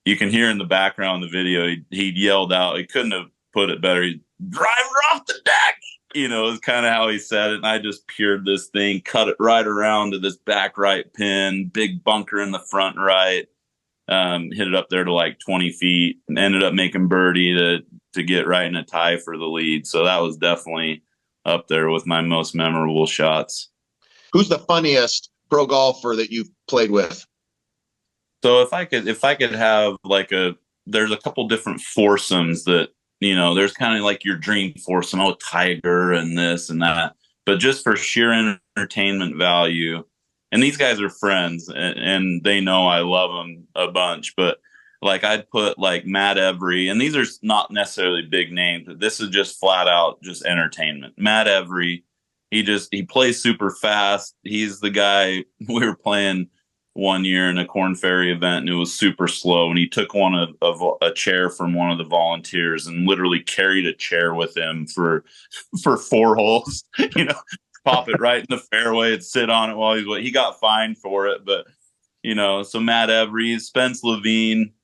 you can hear in the background of the video, he yelled out. He couldn't have put it better. Driver off the deck. is kind of how he said it. And I just peered this thing, cut it right around to this back right pin, big bunker in the front right. Hit it up there to like 20 feet and ended up making birdie to get right in a tie for the lead. So that was definitely up there with my most memorable shots. Who's the funniest pro golfer that you've played with? So if I could have there's a couple different foursomes that, there's kind of like your dream foursome, Tiger and this and that, but just for sheer entertainment value. And these guys are friends and they know I love them a bunch, but like I'd put like Matt Every, and these are not necessarily big names, but this is just flat out just entertainment. Matt Every, he plays super fast. He's the guy we were playing one year in a Corn Ferry event and it was super slow. And he took one of a chair from one of the volunteers and literally carried a chair with him for 4 holes, pop it right in the fairway and sit on it while he got fined for it. But, so Matt Every, Spence Levine,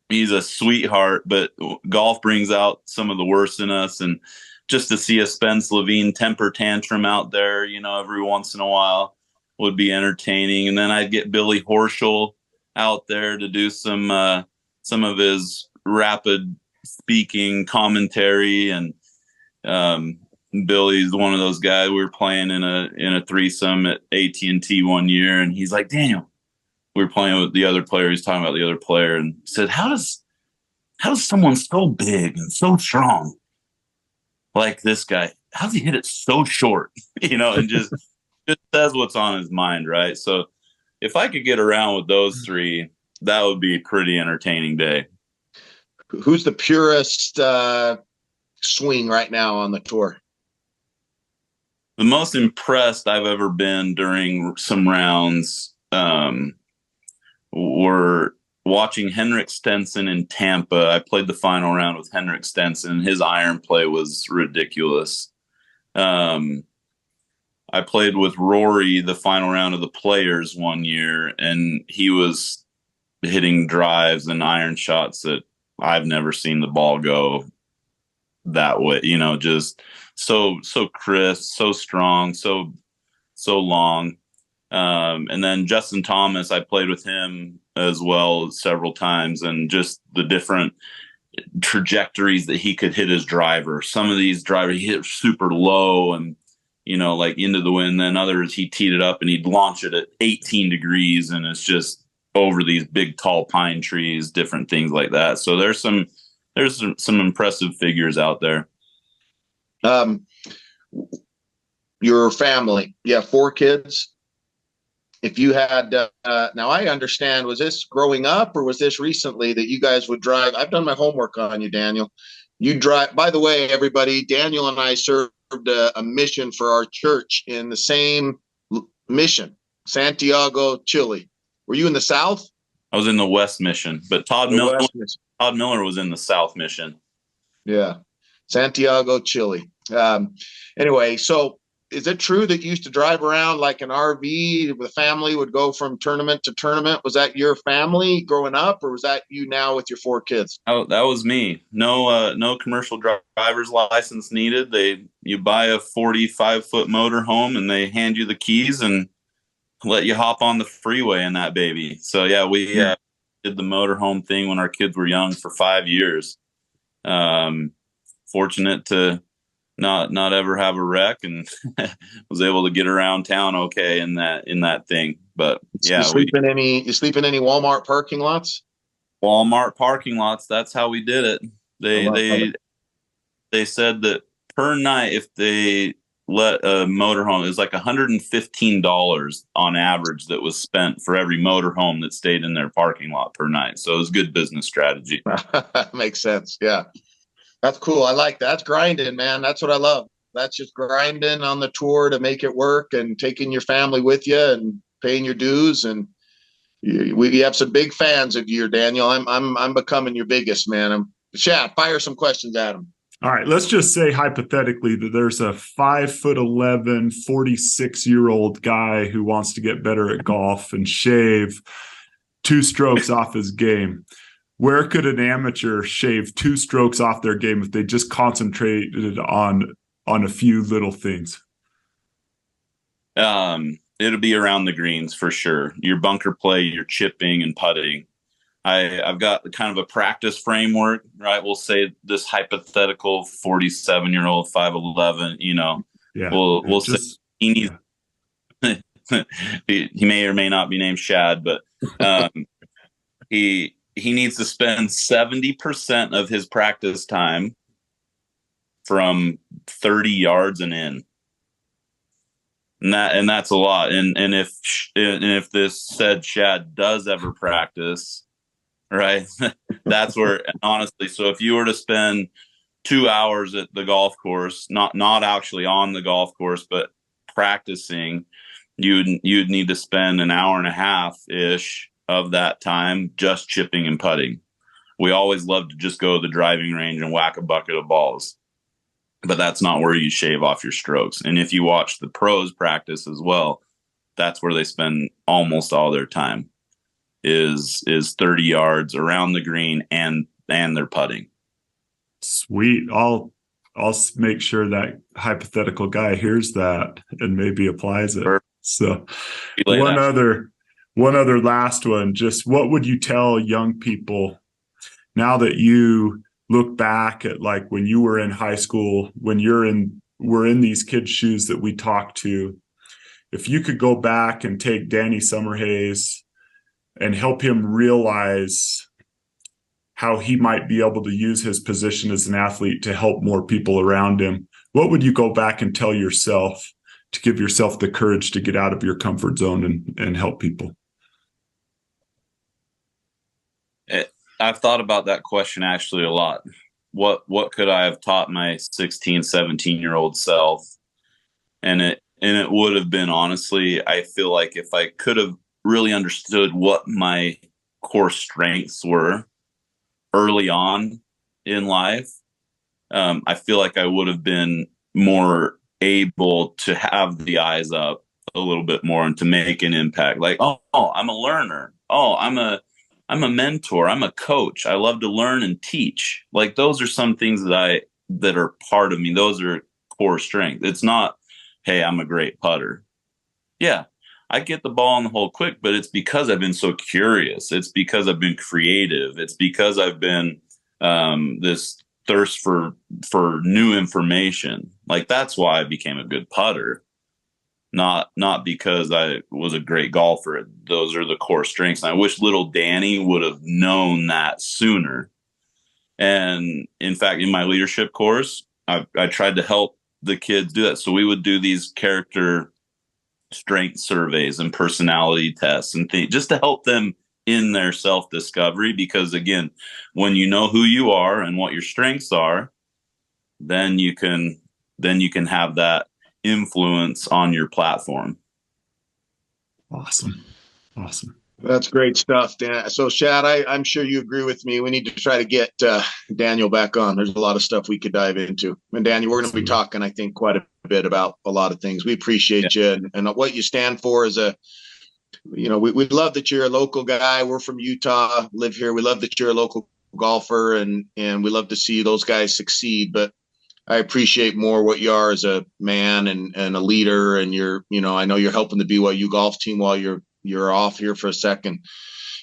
he's a sweetheart, but golf brings out some of the worst in us. And just to see a Spence Levine temper tantrum out there, every once in a while would be entertaining. And then I'd get Billy Horschel out there to do some of his rapid speaking commentary. And Billy's one of those guys. We were playing in a threesome at AT&T one year, and he's like, Daniel, we were playing with the other player. He's talking about the other player and said, how does someone so big and so strong like this guy, how does he hit it so short? And just says what's on his mind, right? So if I could get around with those three, that would be a pretty entertaining day. Who's the purest swing right now on the tour? The most impressed I've ever been during some rounds were watching Henrik Stenson in Tampa. I played the final round with Henrik Stenson. His iron play was ridiculous. I played with Rory the final round of the Players one year, and he was hitting drives and iron shots that I've never seen the ball go that way. Just so crisp, so strong, so long. And then Justin Thomas, I played with him as well several times, and just the different trajectories that he could hit his driver. Some of these drivers he hit super low and like into the wind. Then others he teed it up and he'd launch it at 18 degrees and it's just over these big tall pine trees, different things like that. So there's some impressive figures out there. Your family, you have 4 kids. If you had, now I understand, was this growing up or was this recently that you guys would drive? I've done my homework on you, Daniel. You drive, by the way, everybody, Daniel and I served a mission for our church in the same mission, Santiago, Chile. Were you in the South? I was in the West Mission, but Todd Miller was in the South Mission. Yeah. Santiago, Chile. Anyway, so is it true that you used to drive around like an RV? The family would go from tournament to tournament. Was that your family growing up, or was that you now with your 4 kids? Oh, that was me. No commercial driver's license needed. You buy a 45-foot motorhome and they hand you the keys and let you hop on the freeway in that baby. So yeah, we did the motorhome thing when our kids were young for 5 years. Fortunate to not ever have a wreck and was able to get around town okay in that thing. But yeah, you sleep in any Walmart parking lots? Walmart parking lots. That's how we did it. They said that per night, if they let a motorhome, it was like $115 on average that was spent for every motorhome that stayed in their parking lot per night. So it was good business strategy. Makes sense. Yeah. That's cool. I like that. That's grinding, man. That's what I love. That's just grinding on the tour to make it work and taking your family with you and paying your dues. And we have some big fans of you, Daniel. I'm becoming your biggest, man. Shad, fire some questions at him. All right. Let's just say hypothetically that there's a 5'11", 46-year-old guy who wants to get better at golf and shave 2 strokes off his game. Where could an amateur shave 2 strokes off their game if they just concentrated on on a few little things? It'll be around the greens for sure. Your bunker play, your chipping and putting. I've got kind of a practice framework, right? We'll say this hypothetical 47-year-old, 5'11", we'll say he needs, he may or may not be named Shad, but he needs to spend 70% of his practice time from 30 yards and in. And that's a lot. And if this said Shad does ever practice, right, that's where, honestly, so if you were to spend 2 hours at the golf course, not actually on the golf course, but practicing, you'd need to spend an hour and a half ish of that time just chipping and putting. We always love to just go to the driving range and whack a bucket of balls, but that's not where you shave off your strokes. And if you watch the pros practice as well, that's where they spend almost all their time is 30 yards around the green and their putting. Sweet. I'll make sure that hypothetical guy hears that and maybe applies it. Perfect. So one other last one, just what would you tell young people now that you look back at, like, when you were in high school, when we're in these kids' shoes that we talked to, if you could go back and take Danny Summerhays and help him realize how he might be able to use his position as an athlete to help more people around him, what would you go back and tell yourself to give yourself the courage to get out of your comfort zone and help people? I've thought about that question actually a lot. What could I have taught my 16, 17-year-old self? And it would have been, honestly, I feel like if I could have really understood what my core strengths were early on in life, I feel like I would have been more able to have the eyes up a little bit more and to make an impact. Like, oh, I'm a learner. Oh, I'm a mentor. I'm a coach. I love to learn and teach. Like, those are some things that are part of me. Those are core strength. It's not, hey, I'm a great putter. Yeah, I get the ball in the hole quick, but it's because I've been so curious. It's because I've been creative. It's because I've been this thirst for new information. Like, that's why I became a good putter. Not because I was a great golfer. Those are the core strengths. And I wish little Danny would have known that sooner. And in fact, in my leadership course, I tried to help the kids do that. So we would do these character strength surveys and personality tests and things just to help them in their self-discovery. Because again, when you know who you are and what your strengths are, then you can have that influence on your platform. Awesome. That's great stuff, Dan. So, Shad, I'm sure you agree with me. We need to try to get Daniel back on. There's a lot of stuff we could dive into. And Daniel, we're going to be talking, I think, quite a bit about a lot of things. We appreciate you and what you stand for as a, we love that you're a local guy. We're from Utah, live here. We love that you're a local golfer, and we love to see those guys succeed. But I appreciate more what you are as a man and a leader. And I know you're helping the BYU golf team while you're off here for a second.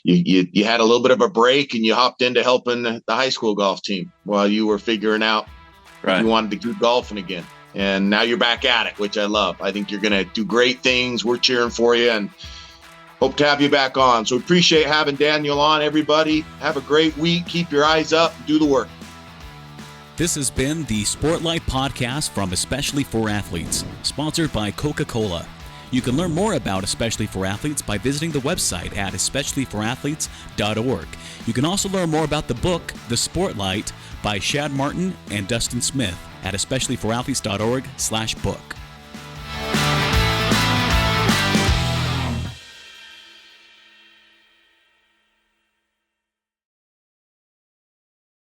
You had a little bit of a break and you hopped into helping the high school golf team while you were figuring out if you wanted to keep golfing again. And now you're back at it, which I love. I think you're going to do great things. We're cheering for you and hope to have you back on. So appreciate having Daniel on, everybody. Have a great week. Keep your eyes up. Do the work. This has been the Sportlight podcast from Especially for Athletes, sponsored by Coca-Cola. You can learn more about Especially for Athletes by visiting the website at especiallyforathletes.org. You can also learn more about the book, The Sportlight, by Shad Martin and Dustin Smith at especiallyforathletes.org/book.